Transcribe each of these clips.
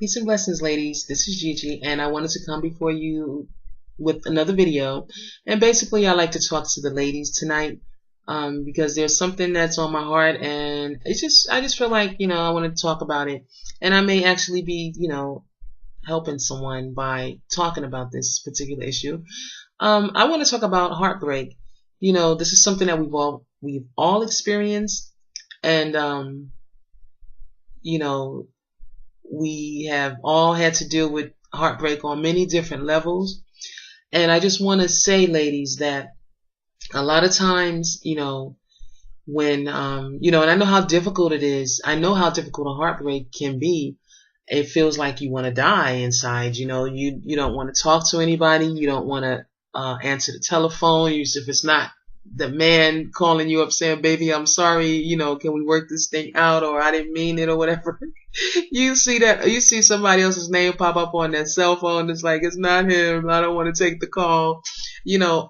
Peace and blessings, ladies. This is Gigi, and I wanted to come before you with another video. And basically, I like to talk to the ladies tonight because there's something that's on my heart, and I just feel like, I want to talk about it. And I may actually be, helping someone by talking about this particular issue. I want to talk about heartbreak. This is something that we've all experienced, and we have all had to deal with heartbreak on many different levels. And I just want to say, ladies, that a lot of times, when, and I know how difficult it is. I know how difficult a heartbreak can be. It feels like you want to die inside. You don't want to talk to anybody. You don't want to answer the telephone. If it's not the man calling you up saying, baby, I'm sorry, can we work this thing out, or I didn't mean it, or whatever. You see somebody else's name pop up on that cell phone. It's like, it's not him. I don't want to take the call.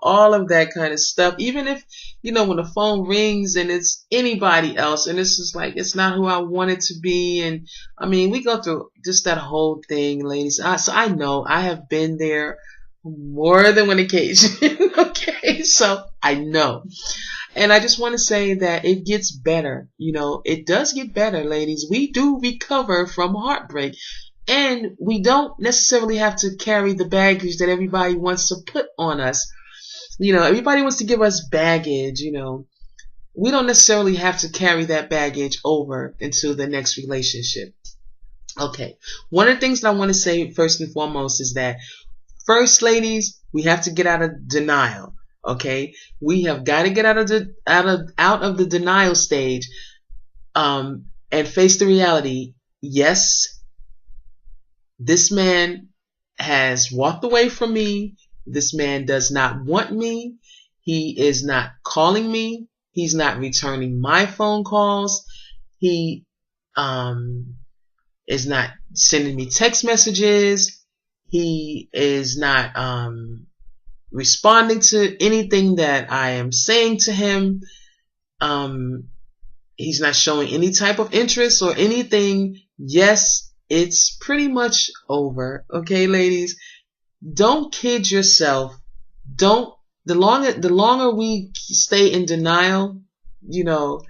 All of that kind of stuff. Even if, when the phone rings and it's anybody else, and it's just like, it's not who I want it to be. And I mean, we go through just that whole thing, ladies. So I know I have been there more than one occasion. Okay, so I know. And I just want to say that it gets better. It does get better, ladies. We do recover from heartbreak. And we don't necessarily have to carry the baggage that everybody wants to put on us. Everybody wants to give us baggage, We don't necessarily have to carry that baggage over into the next relationship. Okay. One of the things that I want to say first and foremost is that first, ladies, we have to get out of denial. Okay, we have got to get out of the denial stage, and face the reality. Yes, this man has walked away from me. This man does not want me. He is not calling me. He's not returning my phone calls. He is not sending me text messages. He is not responding to anything that I am saying to him. He's not showing any type of interest or anything. Yes, it's pretty much over. Okay, ladies, don't kid yourself. The longer we stay in denial, the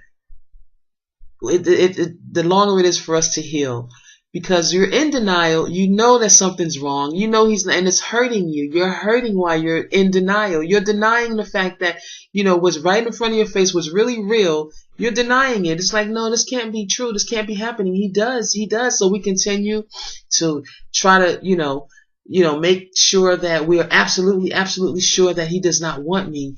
longer it is for us to heal. Because you're in denial, you know that something's wrong. He's not, and it's hurting you. You're hurting while you're in denial. You're denying the fact that, what's right in front of your face was really real. You're denying it. It's like, no, this can't be true. This can't be happening. He does. So we continue to try to, make sure that we are absolutely, absolutely sure that he does not want me.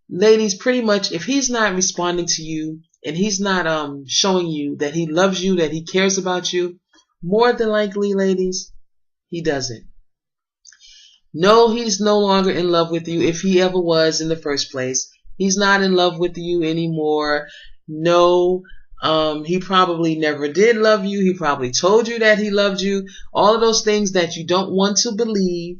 Ladies, pretty much, if he's not responding to you, and he's not showing you that he loves you, that he cares about you, more than likely, ladies, he doesn't. No, he's no longer in love with you, if he ever was in the first place. He's not in love with you anymore. No, he probably never did love you. He probably told you that he loved you. All of those things that you don't want to believe,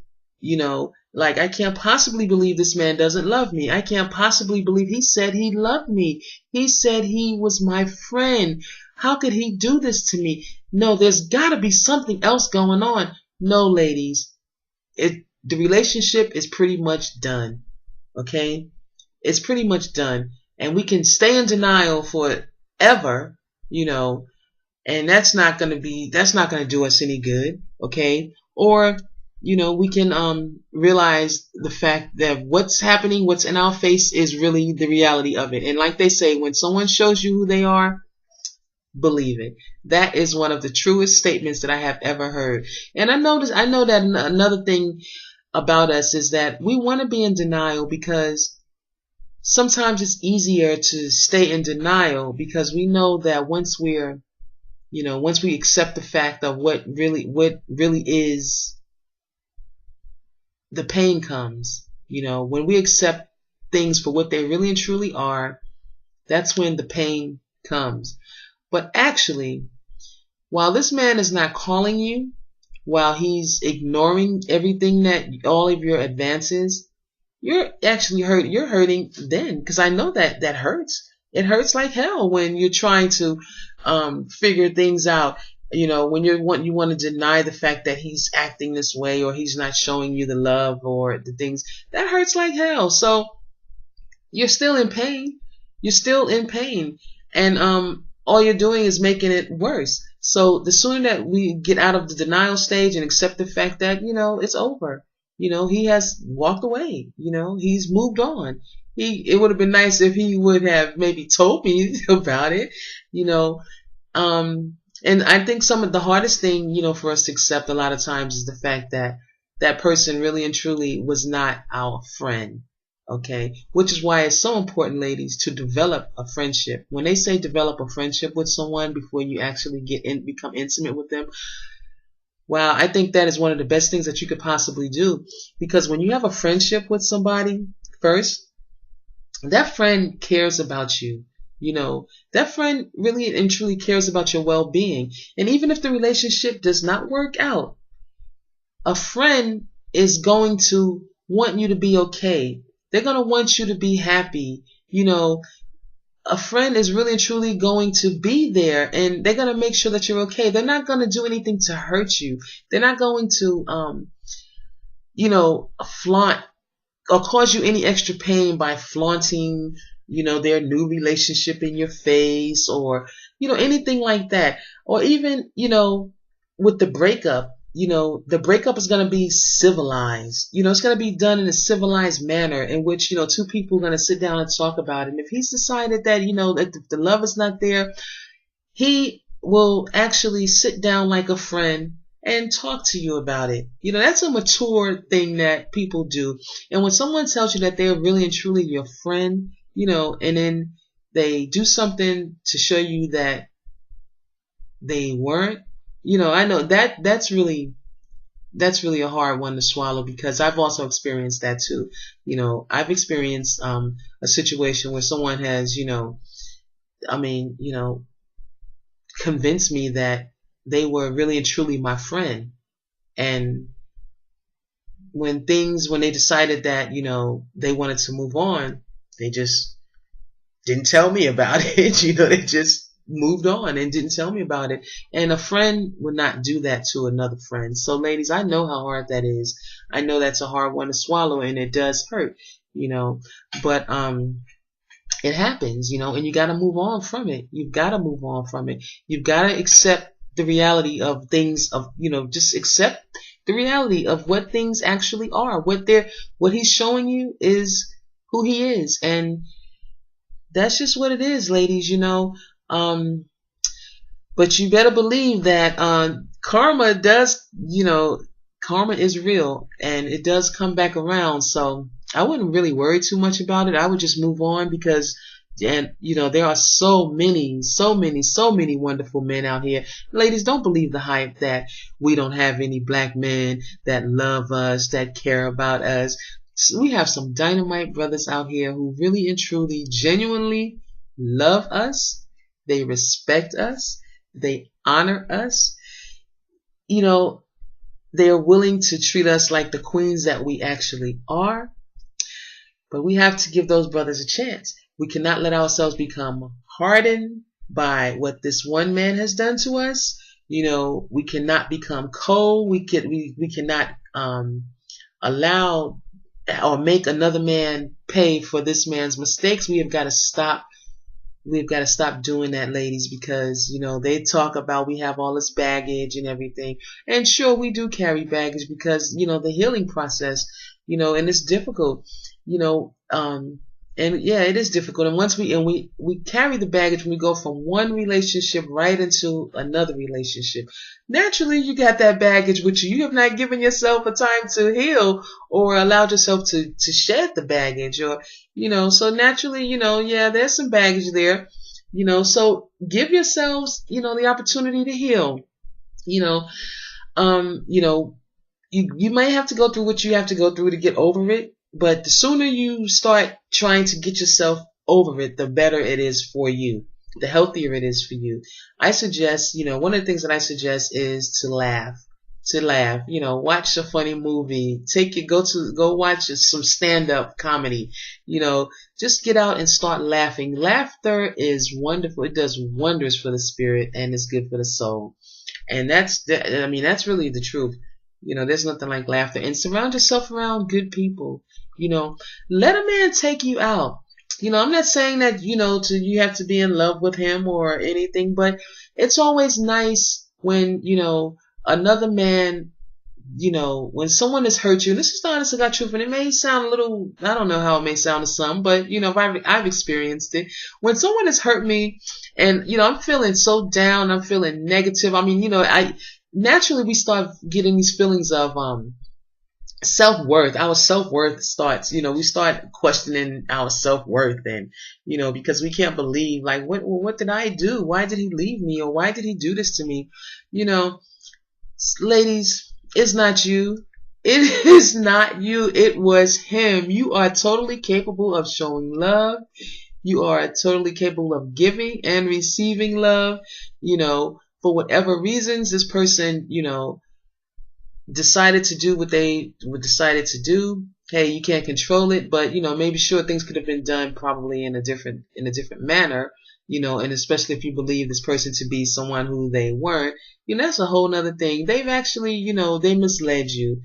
like, I can't possibly believe this man doesn't love me. I can't possibly believe he said he loved me. He said he was my friend. How could he do this to me? No, there's got to be something else going on. No, ladies. The relationship is pretty much done. Okay? It's pretty much done. And we can stay in denial forever, and that's not going to do us any good. Okay? Or we can realize the fact that what's happening, what's in our face is really the reality of it. And like they say, when someone shows you who they are, believe it. That is one of the truest statements that I have ever heard. And I know that another thing about us is that we want to be in denial because sometimes it's easier to stay in denial because we know that once we accept the fact of what really is, the pain comes. When we accept things for what they really and truly are, that's when the pain comes. But actually, while this man is not calling you, while he's ignoring all of your advances, you're actually hurt. You're hurting then, because I know that hurts. It hurts like hell when you're trying to figure things out When you want to deny the fact that he's acting this way, or he's not showing you the love or the things, that hurts like hell. So you're still in pain. You're still in pain. And all you're doing is making it worse. So the sooner that we get out of the denial stage and accept the fact that, it's over. He has walked away. He's moved on. It would have been nice if he would have maybe told me about it, and I think some of the hardest thing, for us to accept a lot of times is the fact that that person really and truly was not our friend. Okay. Which is why it's so important, ladies, to develop a friendship. When they say develop a friendship with someone before you actually become intimate with them, wow, I think that is one of the best things that you could possibly do. Because when you have a friendship with somebody first, that friend cares about you. That friend really and truly cares about your well-being. And even if the relationship does not work out, a friend is going to want you to be okay. They're going to want you to be happy. A friend is really and truly going to be there, and they're going to make sure that you're okay. They're not going to do anything to hurt you. They're not going to, flaunt or cause you any extra pain by flaunting, their new relationship in your face, or, anything like that. Or even, with the breakup, the breakup is going to be civilized. It's going to be done in a civilized manner in which, two people are going to sit down and talk about it. And if he's decided that, that the love is not there, he will actually sit down like a friend and talk to you about it. That's a mature thing that people do. And when someone tells you that they're really and truly your friend, and then they do something to show you that they weren't, I know that's really a hard one to swallow, because I've also experienced that too. I've experienced a situation where someone has, convinced me that they were really and truly my friend. And when they decided that, they wanted to move on, they just didn't tell me about it. They just moved on and didn't tell me about it. And a friend would not do that to another friend. So ladies, I know how hard that is. I know that's a hard one to swallow, and it does hurt, but it happens, and you got to move on from it. You've got to move on from it. You've got to accept the reality of things, just accept the reality of what things actually are. What he's showing you is who he is. And that's just what it is, ladies, but you better believe that, karma is real, and it does come back around. So I wouldn't really worry too much about it. I would just move on, because there are so many wonderful men out here. Ladies, don't believe the hype that we don't have any black men that love us, that care about us. So we have some dynamite brothers out here who really and truly, genuinely love us. They respect us. They honor us. They are willing to treat us like the queens that we actually are. But we have to give those brothers a chance. We cannot let ourselves become hardened by what this one man has done to us. We cannot become cold. We cannot allow or make another man pay for this man's mistakes. We have got to stop. We've got to stop doing that, ladies, because, they talk about we have all this baggage and everything. And sure, we do carry baggage because, the healing process, and it's difficult, and yeah, it is difficult. And once we carry the baggage when we go from one relationship right into another relationship. Naturally, you got that baggage with you. You have not given yourself a time to heal or allowed yourself to shed the baggage, or, so naturally, yeah, there's some baggage there, so give yourselves, the opportunity to heal, you may have to go through what you have to go through to get over it. But the sooner you start trying to get yourself over it, the better it is for you, the healthier it is for you. I suggest, one of the things that I suggest is to laugh, watch a funny movie, go watch some stand-up comedy, just get out and start laughing. Laughter is wonderful. It does wonders for the spirit, and it's good for the soul. And I mean, that's really the truth. There's nothing like laughter. And surround yourself around good people. Let a man take you out. I'm not saying that, you have to be in love with him or anything, but it's always nice when, another man, when someone has hurt you, and this is the honest to God truth, and it may sound a little, I don't know how it may sound to some, but, I've experienced it. When someone has hurt me and, I'm feeling so down, I'm feeling negative. I mean, naturally we start getting these feelings of, self-worth. Our self-worth starts, we start questioning our self-worth, and, because we can't believe, like, what did I do? Why did he leave me? Or why did he do this to me? Ladies, it's not you. It is not you. It was him. You are totally capable of showing love. You are totally capable of giving and receiving love. For whatever reasons, this person, decided to do what they decided to do. Hey, you can't control it, but maybe sure things could have been done probably in a different manner, and especially if you believe this person to be someone who they weren't, that's a whole nother thing. They've actually, they misled you.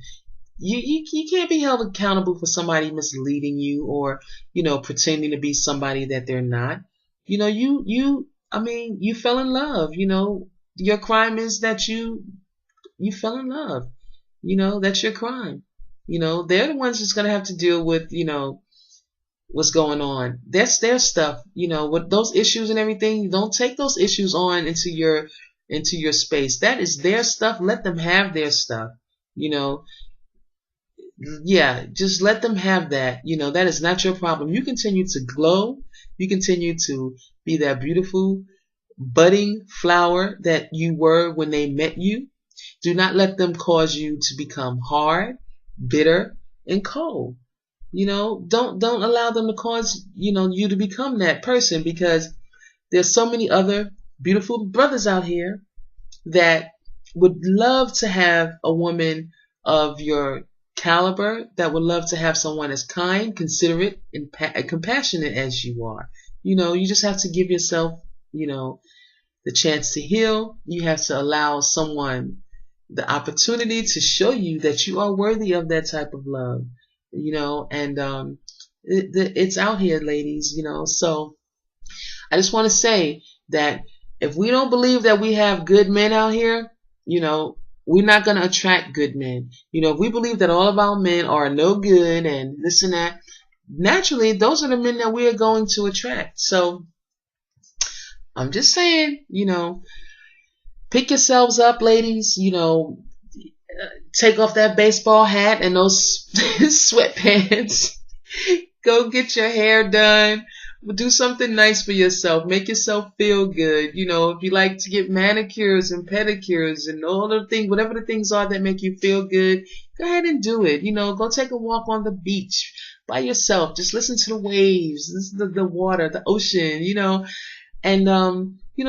You can't be held accountable for somebody misleading you or, pretending to be somebody that they're not. You fell in love, your crime is that you fell in love. That's your crime. They're the ones that's going to have to deal with, what's going on. That's their stuff. With those issues and everything, don't take those issues on into your space. That is their stuff. Let them have their stuff. Yeah, just let them have that. That is not your problem. You continue to glow. You continue to be that beautiful budding flower that you were when they met you. Do not let them cause you to become hard, bitter, and cold. Don't allow them to cause, you to become that person, because there's so many other beautiful brothers out here that would love to have a woman of your caliber, that would love to have someone as kind, considerate, and compassionate as you are. You just have to give yourself, the chance to heal. You have to allow someone the opportunity to show you that you are worthy of that type of love, and it's out here, ladies, so I just want to say that if we don't believe that we have good men out here, we're not going to attract good men. If we believe that all of our men are no good and this and that, naturally those are the men that we are going to attract. So I'm just saying, pick yourselves up, ladies. Take off that baseball hat and those sweatpants. Go get your hair done. Do something nice for yourself. Make yourself feel good. If you like to get manicures and pedicures and all the things, whatever the things are that make you feel good, go ahead and do it. Go take a walk on the beach by yourself. Just listen to the waves, listen to the water, the ocean, and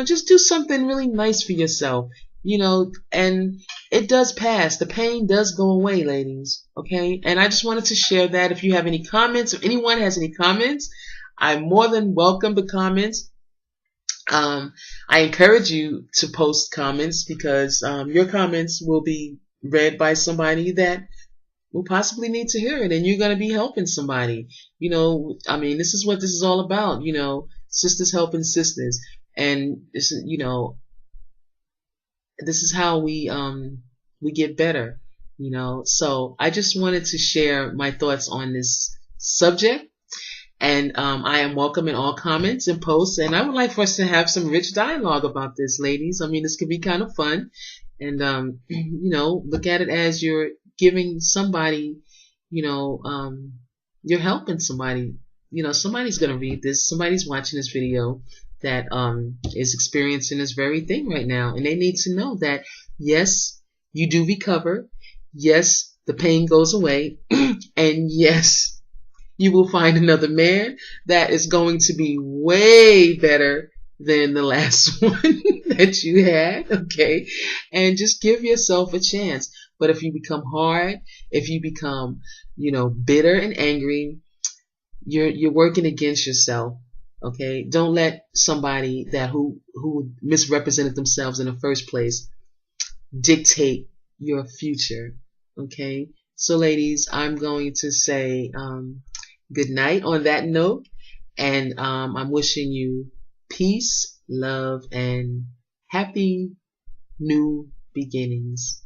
just do something really nice for yourself, and it does pass. The pain does go away, ladies. Okay. And I just wanted to share that. If you have any comments, if anyone has any comments, I more than welcome the comments. I encourage you to post comments, because your comments will be read by somebody that will possibly need to hear it, and you're going to be helping somebody. This is what this is all about, sisters helping sisters. And this is, this is how we get better, So I just wanted to share my thoughts on this subject. And I am welcoming all comments and posts, and I would like for us to have some rich dialogue about this, ladies. This could be kind of fun, and look at it as you're giving somebody, you're helping somebody. Somebody's gonna read this, somebody's watching this video that is experiencing this very thing right now, and they need to know that yes, you do recover, yes, the pain goes away, and yes, you will find another man that is going to be way better than the last one that you had, okay? And just give yourself a chance. But if you become hard, if you become, bitter and angry, you're working against yourself, okay? Don't let somebody who misrepresented themselves in the first place dictate your future. Okay? So ladies, I'm going to say good night on that note. And I'm wishing you peace, love, and happy new beginnings.